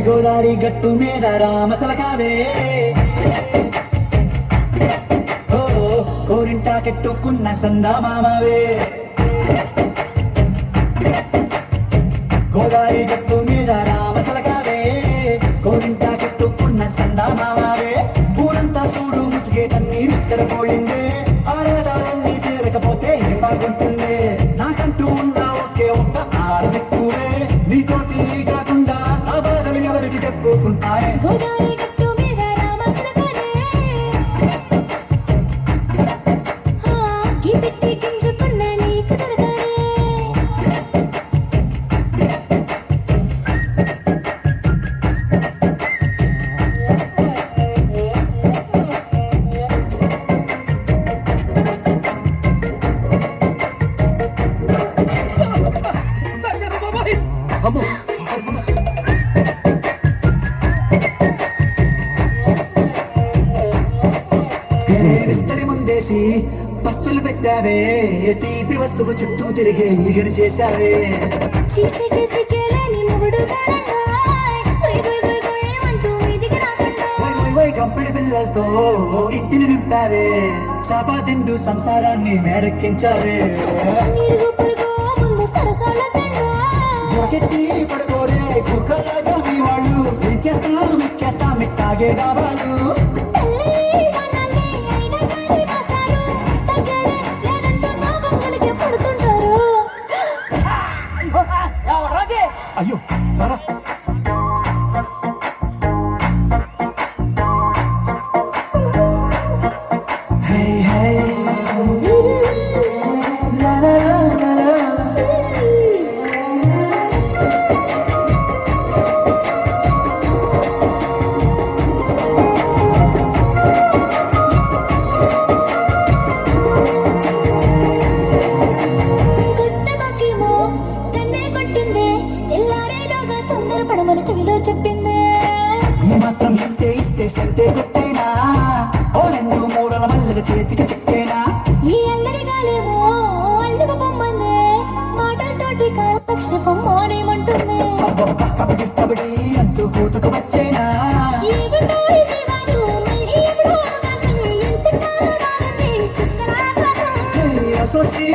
గోదారి గట్టు మీద రామసలకావే ఓ కోరింటా కెట్టుకున్న సందా మామవే గోదారి గట్టు మీద రామసలకావే కోరింటా కెట్టుకున్న సందా మామవే ఊరంతా చూడు ముసుగే తన్ని నిద్రపోయిందే ఆరాటాలన్నీ తీరకపోతే ఏం బాగుంటుంది నాకంటూ ఉన్న ఒకే ఒక్క ఆడదిక్కువే నీతోటి కాకుండా నా బాధలు ఎవరికి చెప్పుకుంటాయి గోదారి గట్టు మీద రామసలకానే గిపెట్టి గింజుకున్న నీకు దొరకానే అమ్మో విస్తరి ముందేసి పస్తులు పెట్టావే తీపి వస్తువు చుట్టూ తిరిగే ఈగడి చేశావే చీచి చేసి కేలేని మొగుడు కారండాయ్ గొయ్ గొయ్ గొయ్ గొయ్ అంటూ మీదికి రాకండాయ్ వై కంపెనీ పిల్లలతో ఇంటిని నింపావే సాపా తింటూ సంసారాన్ని మేడెక్కించావే ఇరుగు పొరుగు ముందు సరసాల తండ్రాయ్ ఒకటి పడుకోరే కుక్కలాగా మీ వాళ్ళు ఏం చేస్తాం ఎక్కేస్తాం ఇట్టాగే కావాలి తల్లి సన్నల్లి అయినా గాలి వాస్తారు దగ్గరే లేదంటున్నా గంగలకి పడుతుంటారు అయ్యో రా. హే హే లా లా లా లా లా. కొత్త బాకీమో నన్నే కొట్టిందే తెల్లారేలోగా తొందరపడమని చెవిలో చెప్పిందే ఈ మాత్రం ఇంతే ఇస్తే సంటే కొట్టేనా ఓ రెండు మూడల మల్లెల చేతికి చెక్కేనా ఈ అల్లరి గాలేమో అల్లుకు పొమ్మందే మాటలతోటి కాలక్షేపం మానేమంటుంది అబ్బబ్బ కబడి కబడి అంటూ కూతుకు వచ్చేనా ఏమిటో ఈ జీవాలు మళ్ళీ ఎప్పుడో అవకాశం ఎంచకాలు రాగండి చుక్కల ఆకాశం అసోసి